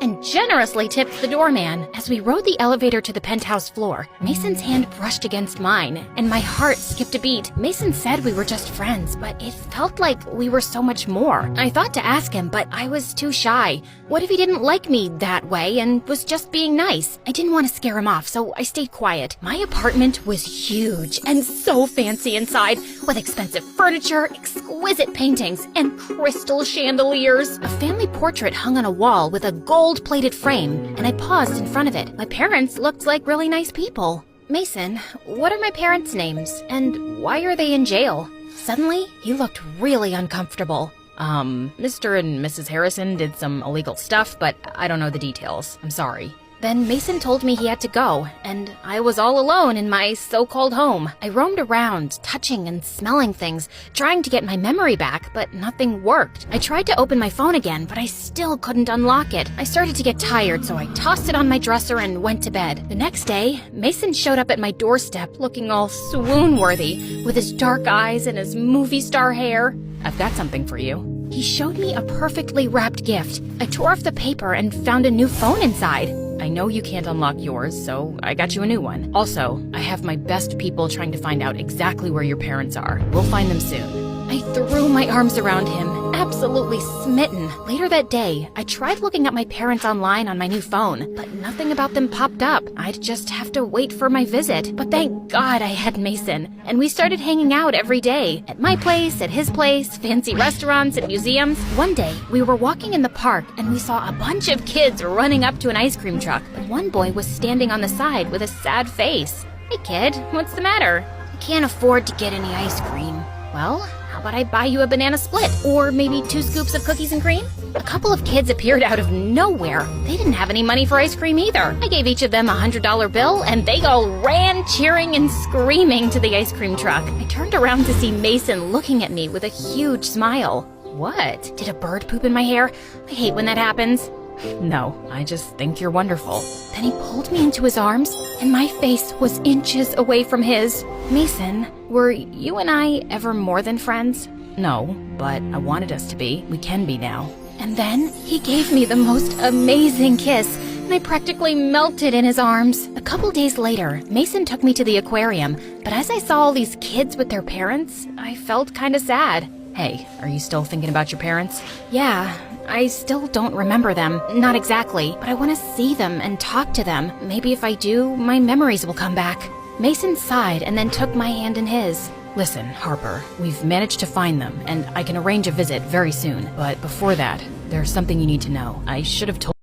and generously tipped the doorman. As we rode the elevator to the penthouse floor, Mason's hand brushed against mine, and my heart skipped a beat. Mason said we were just friends, but it felt like we were so much more. I thought to ask him, but I was too shy. What if he didn't like me that way and was just being nice? I didn't want to scare him off, so I stayed quiet. My apartment was huge and so fancy inside, with expensive furniture, exquisite paintings, and crystal chandeliers. A family portrait hung on a wall with a gold-plated frame, and I paused in front of it. My parents looked like really nice people. Mason, what are my parents' names, and why are they in jail? Suddenly, he looked really uncomfortable. Mr. and Mrs. Harrison did some illegal stuff, but I don't know the details. I'm sorry. Then Mason told me he had to go, and I was all alone in my so-called home. I roamed around, touching and smelling things, trying to get my memory back, but nothing worked. I tried to open my phone again, but I still couldn't unlock it. I started to get tired, so I tossed it on my dresser and went to bed. The next day, Mason showed up at my doorstep looking all swoon-worthy, with his dark eyes and his movie star hair. I've got something for you. He showed me a perfectly wrapped gift. I tore off the paper and found a new phone inside. I know you can't unlock yours, so I got you a new one. Also, I have my best people trying to find out exactly where your parents are. We'll find them soon. I threw my arms around him, absolutely smitten. Later that day, I tried looking up my parents online on my new phone, but nothing about them popped up. I'd just have to wait for my visit. But thank God I had Mason, and we started hanging out every day. At my place, at his place, fancy restaurants, and museums. One day, we were walking in the park, and we saw a bunch of kids running up to an ice cream truck, but one boy was standing on the side with a sad face. Hey kid, what's the matter? I can't afford to get any ice cream. Well, how about I buy you a banana split? Or maybe 2 scoops of cookies and cream? A couple of kids appeared out of nowhere. They didn't have any money for ice cream either. I gave each of them a $100 bill, and they all ran cheering and screaming to the ice cream truck. I turned around to see Mason looking at me with a huge smile. What? Did a bird poop in my hair? I hate when that happens. No, I just think you're wonderful. Then he pulled me into his arms, and my face was inches away from his. Mason, were you and I ever more than friends? No, but I wanted us to be. We can be now. And then he gave me the most amazing kiss, and I practically melted in his arms. A couple days later, Mason took me to the aquarium, but as I saw all these kids with their parents, I felt kinda sad. Hey, are you still thinking about your parents? Yeah, I still don't remember them. Not exactly, but I want to see them and talk to them. Maybe if I do, my memories will come back. Mason sighed and then took my hand in his. Listen, Harper, we've managed to find them, and I can arrange a visit very soon. But before that, there's something you need to know. I should have told